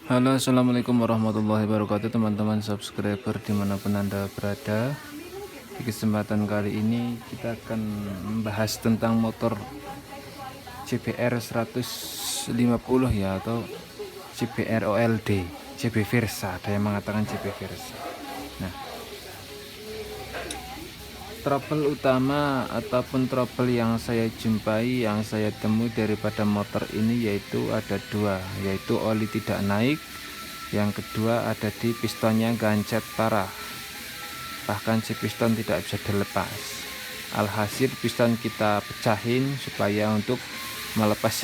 Halo, assalamualaikum warahmatullahi wabarakatuh, teman-teman subscriber dimanapun anda berada. Di kesempatan kali ini kita akan membahas tentang motor CBR 150 ya, atau CBR OLD, CB Versa, ada yang mengatakan CB Versa. Nah, trouble utama ataupun trouble yang saya jumpai, yang saya temui daripada motor ini yaitu ada dua, yaitu oli tidak naik, yang kedua ada di pistonnya gancet parah, bahkan si piston tidak bisa dilepas. Alhasil piston kita pecahin supaya untuk melepas si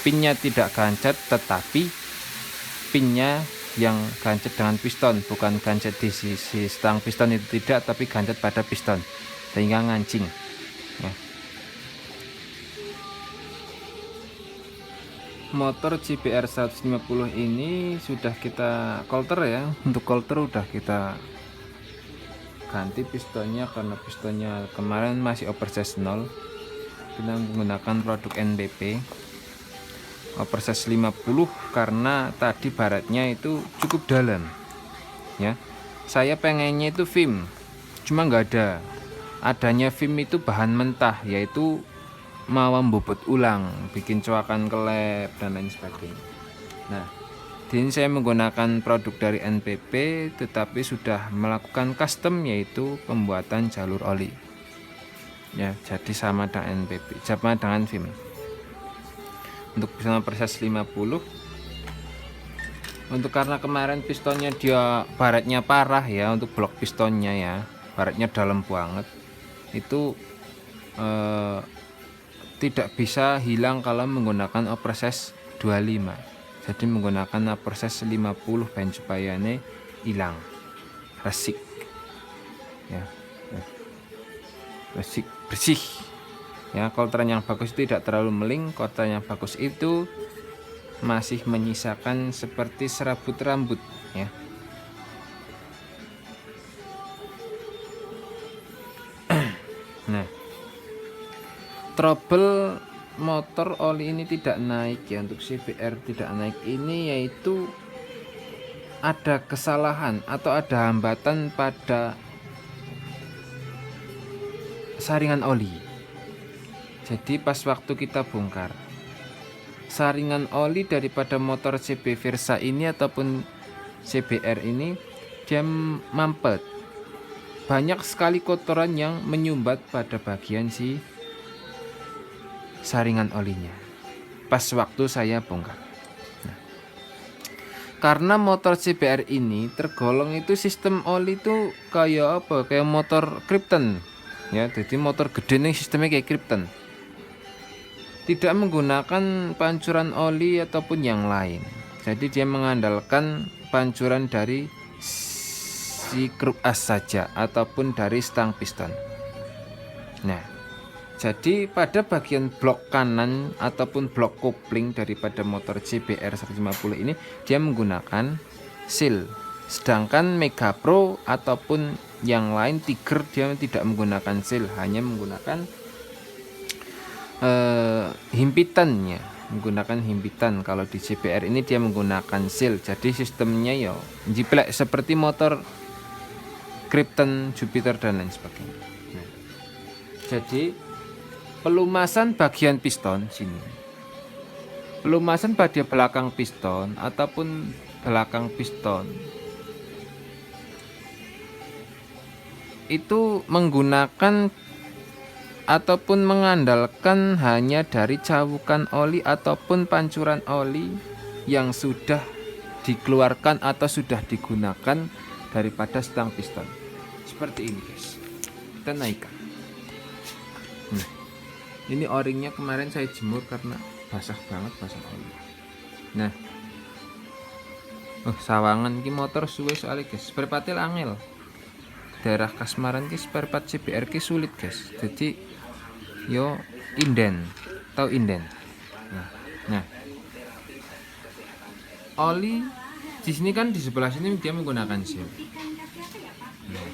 pinnya tidak gancet, tetapi pinnya yang gancet dengan piston, bukan gancet di sisi stang piston itu tidak, tapi gancet pada piston sehingga ngancing ya. Motor CBR 150 ini sudah kita coulter ya. Untuk coulter udah kita ganti pistonnya karena pistonnya kemarin masih oversize 0. Kita menggunakan produk NBP oversize 50 karena tadi baratnya itu cukup dalam ya. Saya pengennya itu film, cuma nggak ada. Adanya film itu bahan mentah, yaitu mau membobot ulang, bikin coakan kelep dan lain sebagainya. Nah, ini saya menggunakan produk dari NPP, tetapi sudah melakukan custom, yaitu pembuatan jalur oli ya, jadi sama dengan NPP, sama dengan film. Untuk piston proses 50, untuk karena kemarin pistonnya dia baratnya parah ya, untuk blok pistonnya ya, baratnya dalam banget, itu tidak bisa hilang kalau menggunakan oversize 25. Jadi menggunakan oversize 50 ben supaya ini hilang resik ya, resik bersih ya. Coulter yang bagus itu tidak terlalu meling, coulter yang bagus itu masih menyisakan seperti serabut rambut ya. Nah, trouble motor oli ini tidak naik ya, untuk CBR tidak naik ini yaitu ada kesalahan atau ada hambatan pada saringan oli. Jadi pas waktu kita bongkar saringan oli daripada motor CB Versa ini ataupun CBR ini, dia mampet. Banyak sekali kotoran yang menyumbat pada bagian si saringan olinya pas waktu saya bongkar. Nah, karena motor CBR ini tergolong itu sistem oli itu kayak apa? Kayak motor Krypton ya. Jadi motor gede nih sistemnya kayak Krypton. Tidak menggunakan pancuran oli ataupun yang lain. Jadi dia mengandalkan pancuran dari si grup as saja ataupun dari stang piston. Nah, jadi pada bagian blok kanan ataupun blok kopling daripada motor CBR 150 ini dia menggunakan seal. Sedangkan Mega Pro ataupun yang lain Tiger dia tidak menggunakan seal, hanya menggunakan himpitannya, menggunakan himpitan. Kalau di CBR ini dia menggunakan seal, jadi sistemnya ya jiplek seperti motor Krypton, Jupiter dan lain sebagainya. Nah, jadi pelumasan bagian piston sini, pelumasan bagian belakang piston ataupun belakang piston itu menggunakan ataupun mengandalkan hanya dari cawukan oli ataupun pancuran oli yang sudah dikeluarkan atau sudah digunakan daripada stang piston. Seperti ini guys, kita naikkan. Ini o-ringnya kemarin saya jemur karena basah banget, basah oli. Nah, sawangan ki motor suwe soalnya guys, spare part angel. Daerah Kasmaran ki spare part CBR ki sulit guys. Jadi yo inden, tahu inden. Nah, oli di sini kan, di sebelah sini dia menggunakan seal. Nah,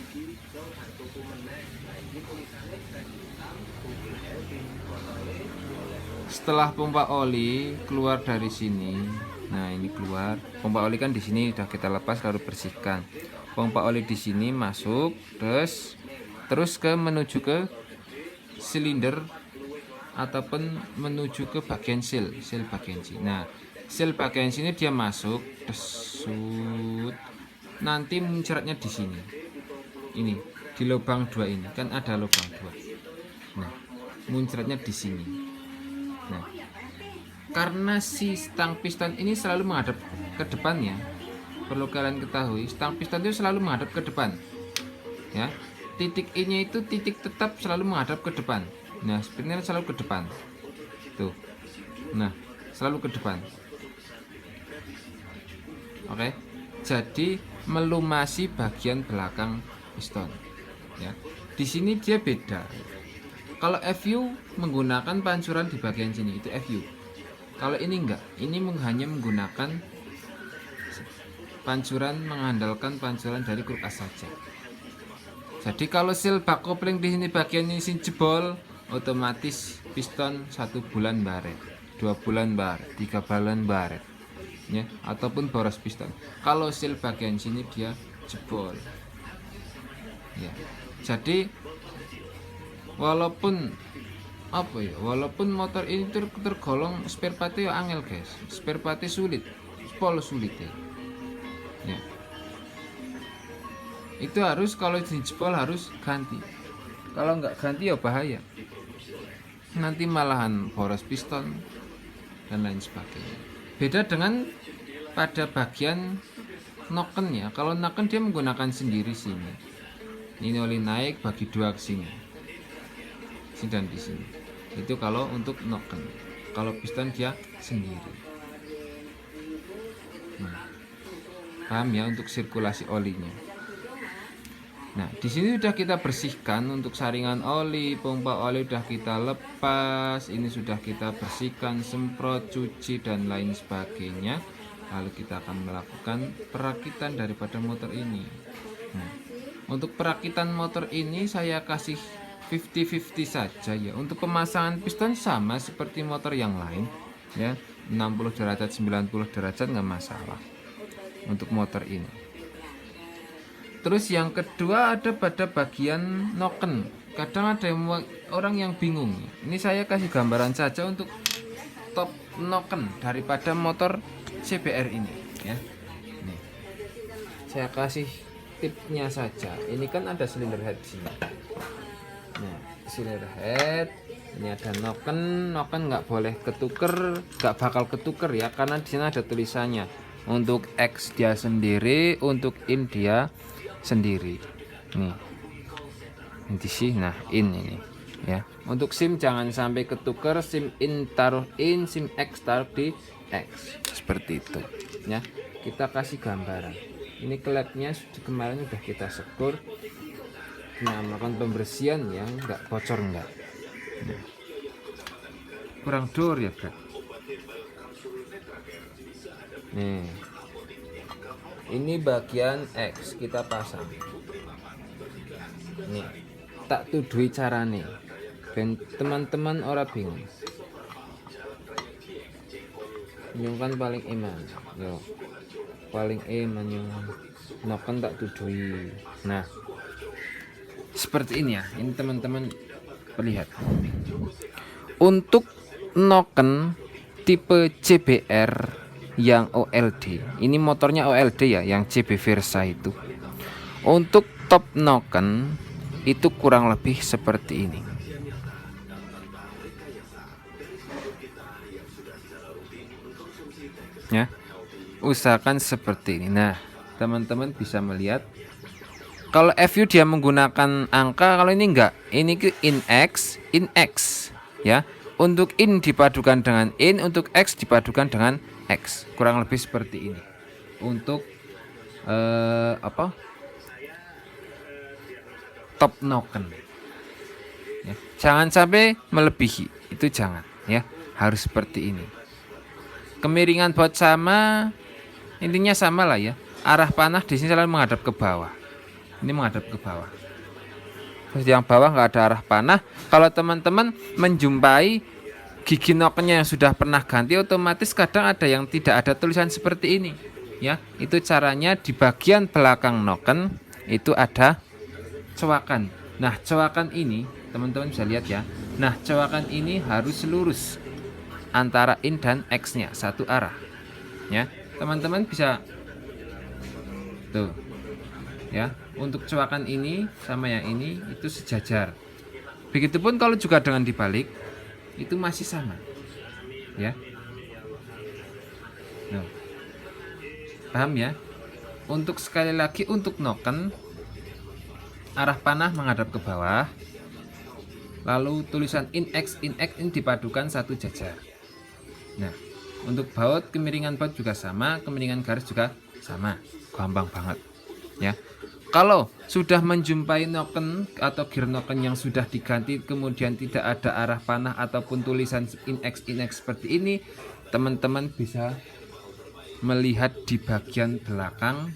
setelah pompa oli keluar dari sini, Nah, ini keluar. Pompa oli kan di sini udah kita lepas lalu bersihkan. Pompa oli di sini masuk, terus menuju ke silinder ataupun menuju ke bagian seal bagian sini. Nah, seal bagian sini dia masuk, desut. Nanti muncratnya di sini. Ini di lubang 2 ini kan ada lubang 2. Nah, muncratnya di sini. Nah, karena si stang piston ini selalu menghadap ke depannya, perlu kalian ketahui, stang piston itu selalu menghadap ke depan. Ya, titik I-nya itu titik tetap selalu menghadap ke depan. Nah, spinner selalu ke depan. Tuh. Nah, selalu ke depan. Oke. Jadi melumasi bagian belakang piston. Ya. Di sini dia beda. Kalau FU menggunakan pancuran di bagian sini, itu FU. Kalau ini enggak, ini hanya menggunakan pancuran, mengandalkan pancuran dari kurk as saja. Jadi kalau seal bak kopling di sini bagian ini jebol, otomatis piston 1 bulan baret, 2 bulan baret, 3 bulan baret, ya, ataupun boros piston. Kalau seal bagian sini dia jebol, ya. Jadi walaupun motor ini tergolong spare partnya angel guys, spare partnya sulit, sulit ya. Itu harus kalau dijebol harus ganti, kalau nggak ganti ya bahaya, nanti malahan boros piston dan lain sebagainya. Beda dengan pada bagian noken ya, kalau noken dia menggunakan sendiri sini, ini oli naik bagi 2 ke sini dan di sini. Itu kalau untuk noken. Kalau piston dia sendiri. Nah, paham ya untuk sirkulasi olinya. Nah, di sini sudah kita bersihkan untuk saringan oli, pompa oli sudah kita lepas, ini sudah kita bersihkan, semprot, cuci dan lain sebagainya. Lalu kita akan melakukan perakitan daripada motor ini. Nah, untuk perakitan motor ini saya kasih 50-50 saja ya. Untuk pemasangan piston sama seperti motor yang lain ya, 60 derajat 90 derajat nggak masalah untuk motor ini. Terus yang kedua ada pada bagian noken. Kadang ada orang yang bingung. Ini saya kasih gambaran saja untuk top noken daripada motor CBR ini ya. Nih, saya kasih tipnya saja. Ini kan ada silinder head sini. Nah, silinder head, ini ada noken nggak boleh ketuker, nggak bakal ketuker ya, karena di sini ada tulisannya untuk X dia sendiri, untuk in dia sendiri. Nih, nanti sih, nah ini ya. Untuk SIM jangan sampai ketuker, SIM in taruh in, SIM X taruh di X, seperti itu ya. Kita kasih gambaran. Ini klepnya kemarin udah kita sekur. Nah, melakukan pembersihan ya, nggak bocor nggak. Nah, kurang dor ya bro. Nih, ini bagian X kita pasang. Nih, tak tudui carane, ben teman-teman ora bingung. Nyungkan paling iman, yo paling iman nyung. Noken tak tudui. Nah, seperti ini ya, ini teman-teman lihat. Untuk noken tipe CBR yang OLD, ini motornya OLD ya, yang CB Versa itu. Untuk top noken itu kurang lebih seperti ini ya, usahakan seperti ini. Nah, teman-teman bisa melihat. Kalau FU dia menggunakan angka, kalau ini enggak. Ini ke in X ya. Untuk in dipadukan dengan in, untuk X dipadukan dengan X. Kurang lebih seperti ini. Untuk top noken. Ya. Jangan sampai melebihi, itu jangan ya. Harus seperti ini. Kemiringan baut sama, intinya sama lah ya. Arah panah di sini selalu menghadap ke bawah. Ini menghadap ke bawah. Terus yang bawah nggak ada arah panah. Kalau teman-teman menjumpai gigi nokennya yang sudah pernah ganti, otomatis kadang ada yang tidak ada tulisan seperti ini ya. Itu caranya di bagian belakang noken itu ada cowakan. Nah, cowakan ini teman-teman bisa lihat ya. Nah, cowakan ini harus lurus antara in dan X-nya satu arah ya. Teman-teman bisa tuh ya, untuk cowakan ini sama yang ini itu sejajar. Begitupun kalau juga dengan dibalik itu masih sama ya. Nah, paham ya? Untuk sekali lagi, untuk noken arah panah menghadap ke bawah, lalu tulisan in X ini dipadukan satu jajar. Nah, untuk baut, kemiringan baut juga sama, kemiringan garis juga sama, gampang banget ya. Kalau sudah menjumpai noken atau gear noken yang sudah diganti, kemudian tidak ada arah panah ataupun tulisan in X seperti ini, teman-teman bisa melihat di bagian belakang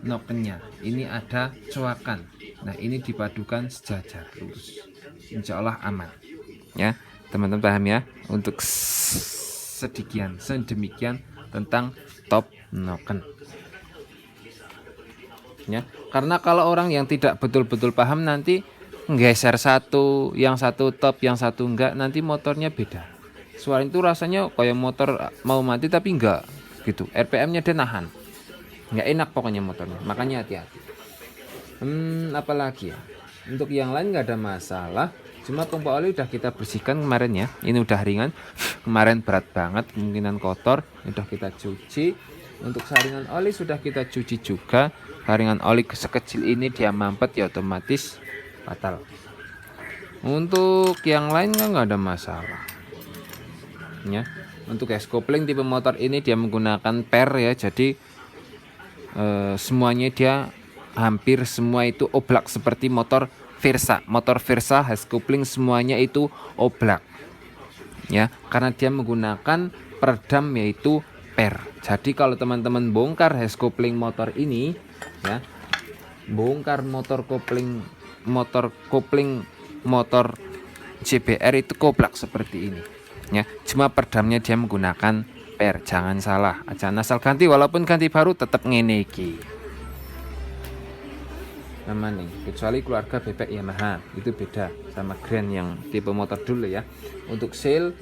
nokennya ini ada cowakan. Nah, ini dipadukan sejajar lurus, insya Allah aman ya. Teman-teman paham ya, untuk sedemikian tentang top noken ya. Karena kalau orang yang tidak betul-betul paham nanti nggeser satu, yang satu top, yang satu enggak, nanti motornya beda. Suara itu rasanya kayak motor mau mati tapi enggak gitu. RPM-nya dia nahan. Enggak enak pokoknya motornya. Makanya hati-hati. Apalagi ya? Untuk yang lain enggak ada masalah. Cuma pompa oli udah kita bersihkan kemarin ya. Ini udah ringan. Kemarin berat banget, kemungkinan kotor. Udah kita cuci. Untuk saringan oli sudah kita cuci juga. Saringan oli sekecil ini dia mampet ya otomatis fatal. Untuk yang lain nggak ada masalah ya. Untuk gas kopling tipe motor ini dia menggunakan per ya, jadi semuanya dia hampir semua itu oblak seperti motor Versa. Motor Versa gas kopling semuanya itu oblak ya, karena dia menggunakan peredam yaitu per. Jadi kalau teman-teman bongkar gas kopling motor ini ya, bongkar motor kopling motor JBR itu koblak seperti ini ya. Cuma peredamnya dia menggunakan per, jangan salah, jangan asal ganti, walaupun ganti baru tetap ngene iki namanya, kecuali keluarga bebek Yamaha itu beda sama Grand yang tipe motor dulu ya. Untuk sel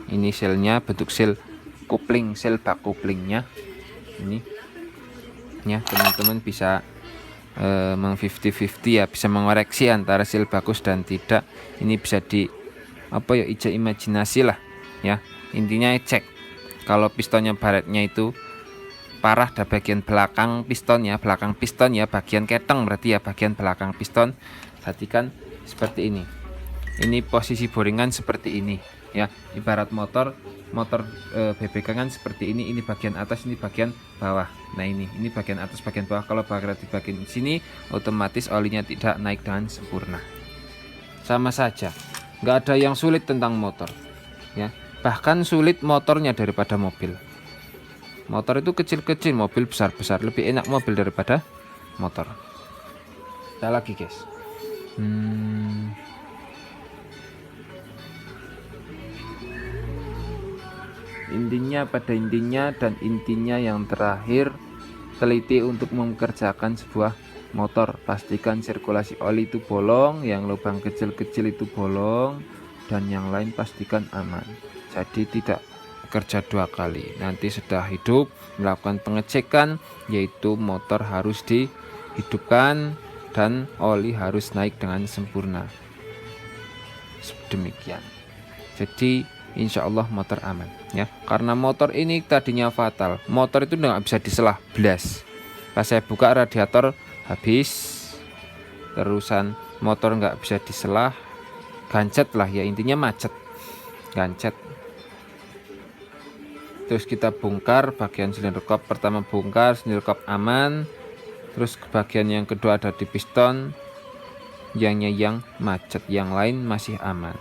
ini, selnya bentuk sel kopling, sel bak koplingnya ini ya. Teman-teman bisa meng 50-50 ya, bisa mengoreksi antara sel bagus dan tidak. Ini bisa di ija imajinasi lah ya. Intinya cek kalau pistonnya baretnya itu parah di bagian belakang piston ya, bagian keteng berarti ya, bagian belakang piston. Perhatikan seperti ini. Ini posisi boringan seperti ini ya. Ibarat motor BBK kan seperti ini bagian atas, ini bagian bawah. Nah, ini bagian atas, bagian bawah. Kalau bagian di bagian sini otomatis olinya tidak naik dengan sempurna. Sama saja, nggak ada yang sulit tentang motor ya. Bahkan sulit motornya daripada mobil. Motor itu kecil-kecil, mobil besar-besar. Lebih enak mobil daripada motor. Kita lagi guys. Intinya yang terakhir, teliti untuk mengerjakan sebuah motor. Pastikan sirkulasi oli itu bolong, yang lubang kecil-kecil itu bolong, dan yang lain pastikan aman. Jadi tidak kerja dua kali. Nanti sudah hidup melakukan pengecekan, yaitu motor harus dihidupkan dan oli harus naik dengan sempurna. Demikian. Jadi insya Allah motor aman ya. Karena motor ini tadinya fatal, motor itu nggak bisa diselah blas. Pas saya buka radiator habis, terusan motor nggak bisa diselah, gancet lah ya, intinya macet, gancet. Terus kita bongkar bagian silinder kop, pertama bongkar silinder kop aman, terus bagian yang kedua ada di piston yang macet, yang lain masih aman.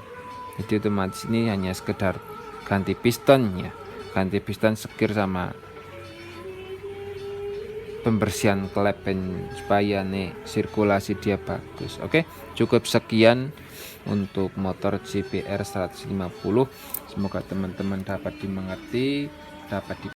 Jadi otomatis ini hanya sekedar ganti pistonnya, ganti piston sekir sama pembersihan klepen supaya nih sirkulasi dia bagus. Oke, cukup sekian untuk motor JBR 150. Semoga teman-teman dapat dimengerti, dapat